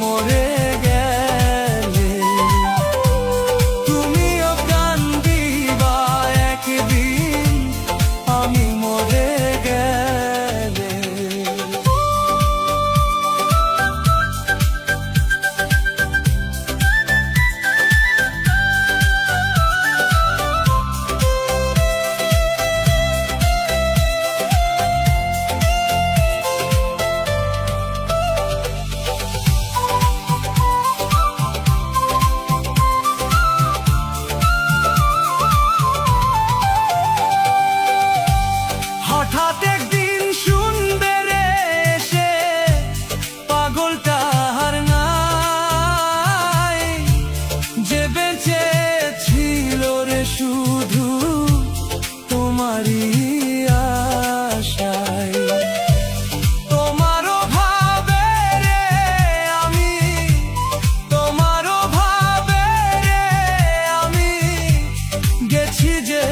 মরে গেলে তুমিও কান্দিবা একদিন আমি মরে গেলে। হঠাৎ একদিন শুনবে রে এসে পাগলটা আর নাই, যে বেঁচে ছিল রে শুধু তোমারই আশায়। তোমারও ভাবে রে আমি, তোমারও ভাবে রে আমি, গেছি যে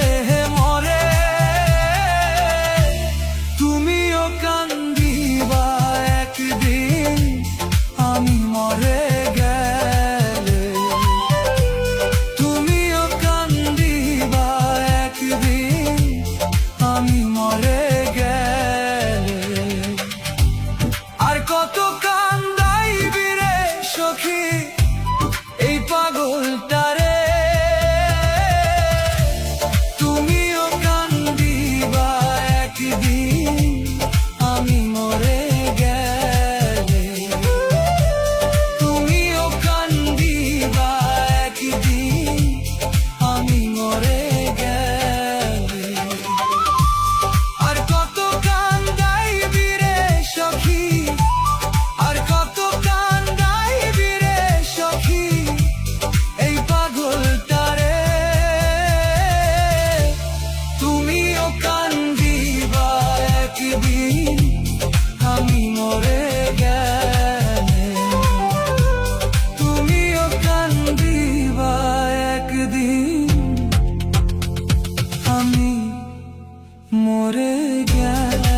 মরে। তুমিও কান্দিবা একদিন আমি মরে গেলে, তুমিও কান্দিবা একদিন আমি মরে গেলে। আর কত কান্দাইবি রে সখী এই পাগলটারে, তুমিও কান্দিবা একদিন আমি মরে গেলে, তুমিও কান্দিবা একদিন আমি মরে গেলে। আর কত কান্দাইবি রে সখী, আর কত কান্দাইবি রে সখী এই পাগলটারে, তুমিও কান্দিবা একদিন আমি মরে গেলে, তুমিও কান্দিবা একদিন আমি মরে গেলে।